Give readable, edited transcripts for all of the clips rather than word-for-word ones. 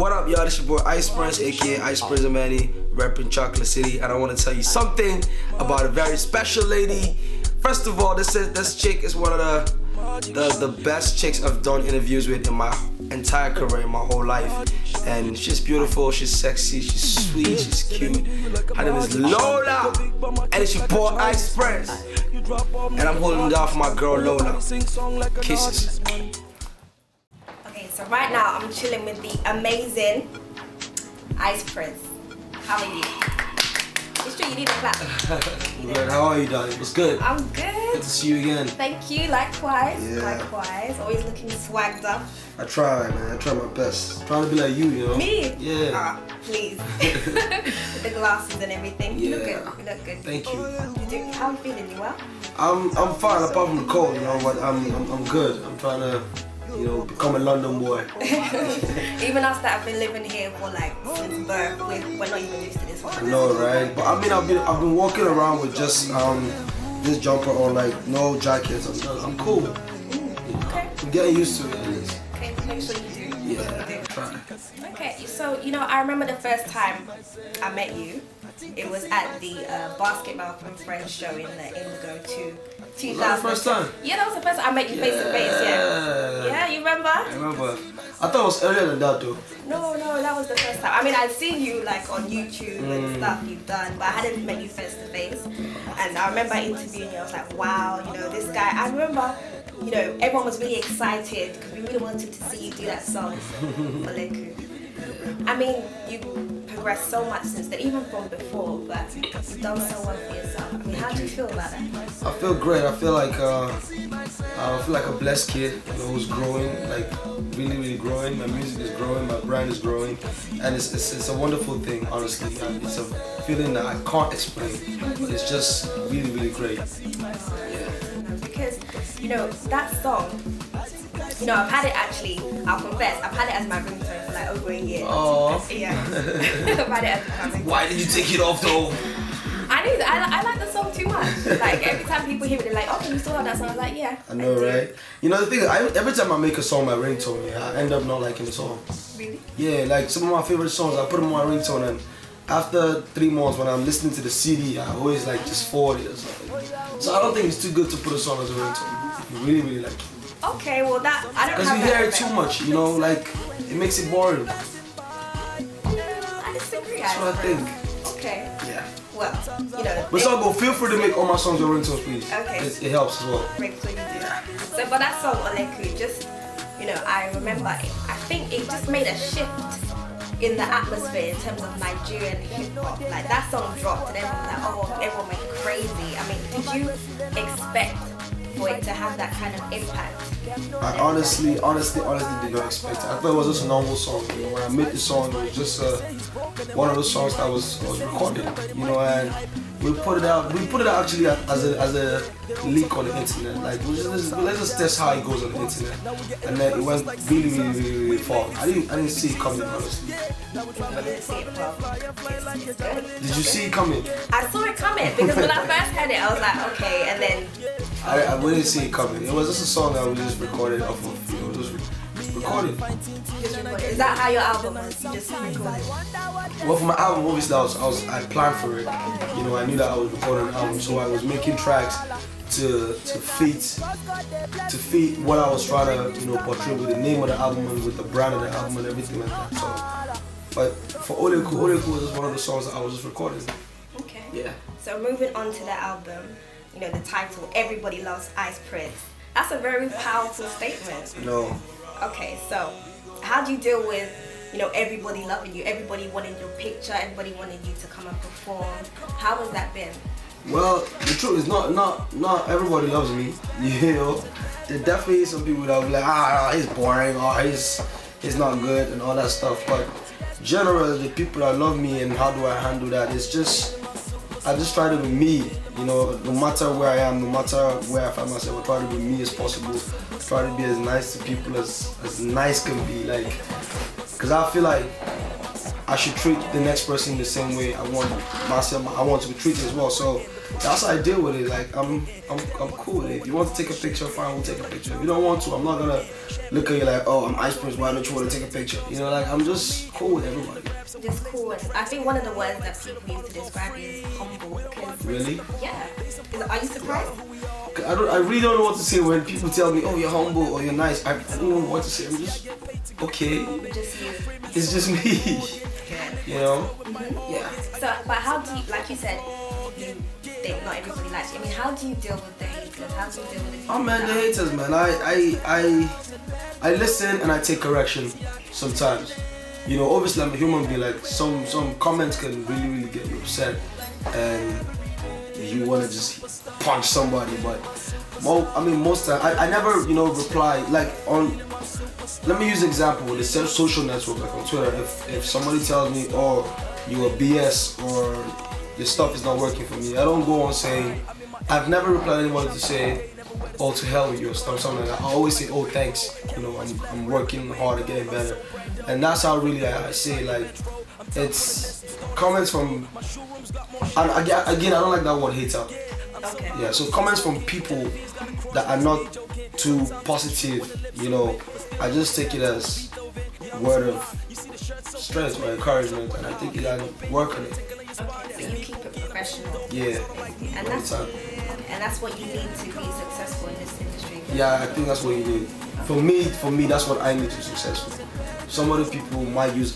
What up, y'all? This your boy Ice Prince, aka Ice Prince Manny, repping Chocolate City, and I want to tell you something about a very special lady. First of all, this chick is one of the best chicks I've done interviews with in my entire career, my whole life. And she's beautiful, she's sexy, she's sweet, she's cute. Her name is Lola, and it's your boy Ice Prince. And I'm holding down for my girl Lola. Kisses. Okay, so right now I'm chilling with the amazing Ice Prince. How are you? It's true, you need a clap. Good. How are you, darling? What's good? I'm good. Good to see you again. Thank you, likewise. Yeah. Likewise. Always looking swagged up. I try, man. I try my best. I'm trying to be like you know? Me? Yeah. Ah, please. With the glasses and everything. Yeah. You look good. You look good. Thank you. How are you feeling? You well? I'm fine, apart from the cold, you know, but I'm good. I'm trying to, you know, become a London boy. Even us that have been living here for like since birth, we're not even used to this one. I know, right? But I mean, I've been walking around with just this jumper on, like no jackets. I'm cool. Okay. I'm getting used to it at least. Okay, make sure you do. Yeah. Try. Okay, so you know, I remember the first time I met you. It was at the Basketball from Friends show in the Indigo 2000. Was that the first time? Yeah, that was the first time I met you face to face. Yeah. Yeah, you remember? I remember. I thought it was earlier than that though. No, that was the first time. I mean, I'd seen you like on YouTube and stuff you've done, but I hadn't met you face to face. And I remember interviewing you. I was like, wow, you know, this guy. I remember, you know, everyone was really excited because we really wanted to see you do that song, Oleku. I mean, you progressed so much since then, even from before, but you've done so well for yourself. I mean, how do you feel about that? I feel great. I feel like a blessed kid, you know, who's growing, like really growing. My music is growing, my brand is growing, and it's a wonderful thing, honestly. It's a feeling that I can't explain. It's just really great. Yeah. Because, you know, that song, you know, I've had it actually, I'll confess, I've had it as my ringtone for like over a year. Oh. Yeah. I've had it as my ringtone. Why did you take it off though? I like the song too much. Like every time people hear it, they're like, oh, can you still have that song? I was like, yeah. I know, right? You know, the thing is, every time I make a song my ringtone, yeah, I end up not liking the song. Really? Yeah, like some of my favorite songs, I put them on my ringtone, and after 3 months when I'm listening to the CD, I always like just forward it or something. So I don't think it's too good to put a song as a ringtone if you really like it. Okay, well that, I don't have that. Because you hear it too much, you know, like, it makes it boring. I disagree. That's what I think. Okay. Yeah. Well, you know. But so feel free to make all my songs your ringtones, please. Okay. It helps as well. Make sure you do that. So for that song, Oleku, just, you know, I remember it, I think it just made a shift in the atmosphere in terms of Nigerian hip-hop. Like that song dropped and everyone was like, oh, everyone went crazy. I mean, did you expect for it to have that kind of impact? I honestly did not expect it. I thought it was just a normal song. You know, when I made the song, it was just one of those songs that was recorded. You know, and we put it out. We put it out actually as a leak on the internet. Like, let's just test how it goes on the internet. And then it went really far. I didn't see it coming, honestly. I didn't see it well. Did you see it coming? I saw it coming because when I first heard it, I was like, okay, and then I didn't see it coming. It was just a song that we just recorded off of, you know, just recorded. Is that how your album was? You just recorded? Well, for my album, obviously, I planned for it. You know, I knew that I was recording an album, so I was making tracks to fit what I was trying to, you know, portray with the name of the album and with the brand of the album and everything like that. So, but for Oleku was just one of the songs that I was just recording. Okay. Yeah. So moving on to the album, you know, the title, Everybody Loves Ice Prince. That's a very powerful statement. No. Okay, so how do you deal with, you know, everybody loving you, everybody wanting your picture, everybody wanting you to come and perform? How has that been? Well, the truth is not everybody loves me. You know, there definitely is some people that will be like, he's boring, or he's not good and all that stuff. But generally, the people that love me and how do I handle that is just, I just try to be me. You know, no matter where I am, no matter where I find myself, I try to be me as possible. I try to be as nice to people as nice can be. Like, because I feel like I should treat the next person the same way I want myself. I want to be treated as well. So that's how I deal with it. Like I'm cool with it. If you want to take a picture, fine, we'll take a picture. If you don't want to, I'm not gonna look at you like, oh, I'm Ice Prince. Why don't you want to take a picture? You know, like I'm just cool with everybody. Just cool. I think one of the words that people use to describe you is humble. Really? Yeah. Are you surprised? I really don't know what to say when people tell me, oh, you're humble or you're nice. I don't know what to say. I'm just okay. Just you. It's just me. You know? Mm-hmm. Yeah. So, but how do you, like you said, you think not everybody likes you. I mean, how do you deal with the haters? How do you deal with the people? Oh man, the haters, man. I listen and I take correction sometimes. You know, obviously I'm a human being. Like some comments can really get you upset, and you want to just punch somebody. But most time I never, you know, reply like on. Let me use an example with the social network, like on Twitter. If somebody tells me, oh, you are BS or your stuff is not working for me, I don't go on saying. I've never replied to anybody to say, oh, to hell with you or something like that. I always say, oh, thanks. You know, I'm working hard at getting better, and that's how really I say, like, it's comments from. And again, I don't like that word hater. Okay. Yeah, so comments from people that are not too positive, you know, I just take it as word of strength or encouragement, and I think you gotta work on it. Okay, so you keep it professional. Yeah, and that's what you need to be successful in this industry. Yeah, I think that's what you need. For me, that's what I need to be successful. Some other people might use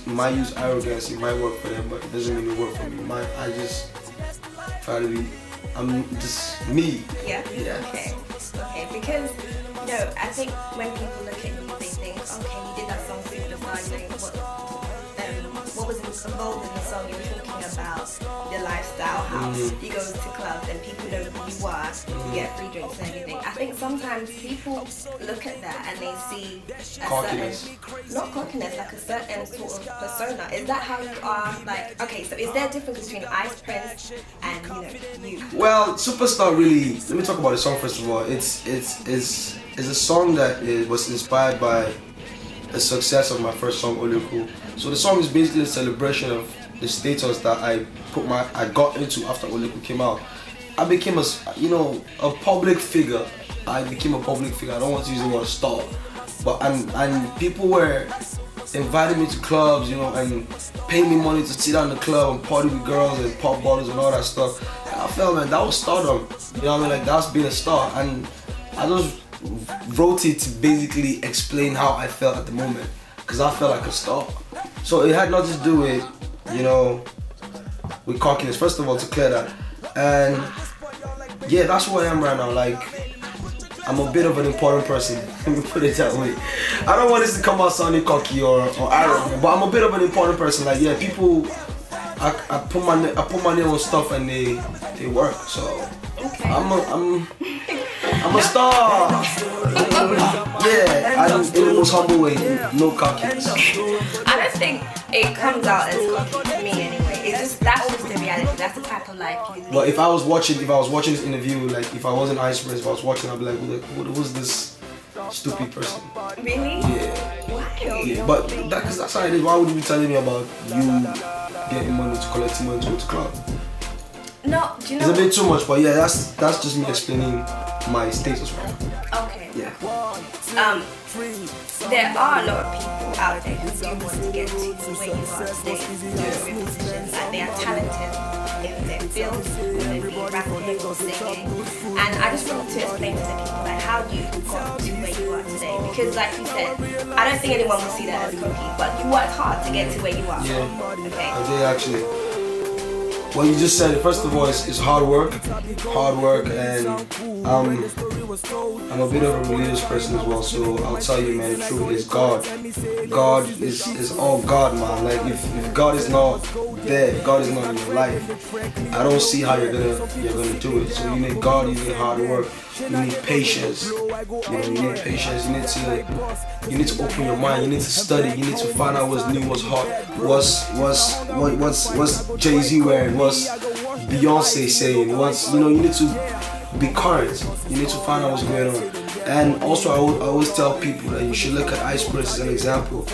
arrogance, it might work for them, but it doesn't really work for me. I just try to be, I'm just me. Yeah? Yeah. Okay, because, you know, I think when people look at you, they think, okay, you did that song super far, you know, what was involved in the song? You were talking about your lifestyle, how you go to clubs and people know who you are, you get free drinks and everything. I think sometimes people look at that and they see a cockiness. not cockiness, like a certain sort of persona. Is that how you are? Like, okay, so is there a difference between Ice Prince and, you know, you? Well, Superstar really, let me talk about the song first of all. It's a song that was inspired by the success of my first song, Oluku. So the song is basically a celebration of the status that I got into after Oluku came out. I became a public figure. I became a public figure. I don't want to use the word star, but and people were inviting me to clubs, you know, and paying me money to sit down in the club and party with girls and pop bottles and all that stuff. And I felt, man, that was stardom. You know what I mean? Like, that's being a star. And I just wrote it to basically explain how I felt at the moment, because I felt like a star. So it had nothing to do with, you know, with cockiness. First of all, to clear that. And yeah, that's who I am right now. Like, I'm a bit of an important person. Let me put it that way. I don't want this to come out sounding cocky or arrogant, but I'm a bit of an important person. Like, yeah, people, I put my name on stuff and they work. So I'm a star. Yeah, in the most humble way, no cockiness. I don't think it comes out as cocky to me anyway. That's just the reality. That's the type of life you live. But if I was watching this interview, like if I wasn't Ice Prince, if I was watching, I'd be like, who's this stupid person? Really? Yeah. Why? Yeah, but that's how it is. Why would you be telling me about you getting money to collect money to go to club? No, do you know? It's a bit too much, but yeah, that's just me explaining my status right now. Okay. Yeah. There are a lot of people out there who do want to get to where you are today, in positions, like they are talented in their fields, whether it be rapping or singing. And I just wanted to explain to the people, like, how you got to where you are today. Because like you said, I don't think anyone will see that as cocky, but you worked hard to get to where you are. Yeah. Okay. I did actually. Well, you just said it. First of all, it's hard work, and I'm a bit of a religious person as well. So I'll tell you, man, the truth is God. God is all God, man. Like if God is not there, if God is not in your life, I don't see how you're gonna do it. So you need God, you need hard work, you need patience. You know, you need patience. You need to open your mind. You need to study. You need to find out what's new, what's hot, what's Jay-Z wearing, what's Beyonce saying, you need to be current. You need to find out what's going on. And also, I always tell people that you should look at Ice Prince as an example.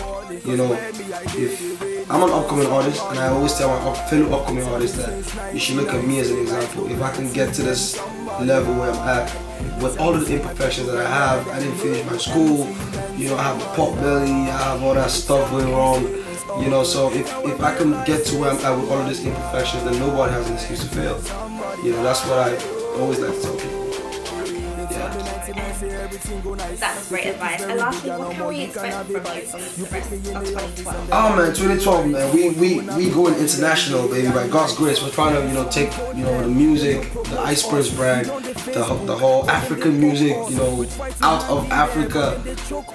You know, if I'm an upcoming artist, and I always tell my fellow upcoming artists that you should look at me as an example. If I can get to this level where I'm at, with all of the imperfections that I have, I didn't finish my school, you know, I have a pot belly, I have all that stuff going wrong, you know, so if I can get to where I'm at with all of these imperfections, then nobody has an excuse to fail. You know, that's what I always like to tell people. That's great advice. And lastly, what can we expect from you for the rest of 2012? Oh man, 2012, man, we going international, baby. By God's grace, we're trying to, you know, take, you know, the music, the Ice Prince brand, the whole African music, you know, out of Africa,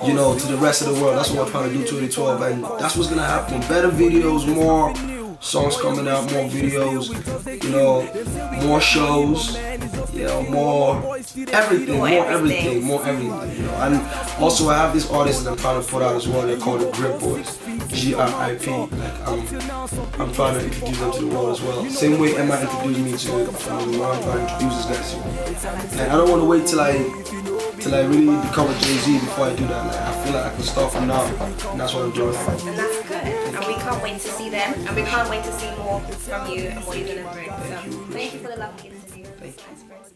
you know, to the rest of the world. That's what we're trying to do 2012, and that's what's gonna happen. Better videos, more songs coming out, more videos, you know, more shows, you know, more everything, you know. And also I have these artists that I'm trying to put out as well. They're called the Grip Boys, GRIP. Like I'm trying to introduce them to the world as well. Same way Emma introduced me to the world, I'm trying to introduce these guys to. And I don't want to wait till I really become a Jay-Z before I do that. Like, I feel like I can start from now, and that's what I'm doing. And that's good. And we can't wait to see them, and we can't wait to see more from you and what you're gonna bring. So thank you for the lovely interview. Thank you.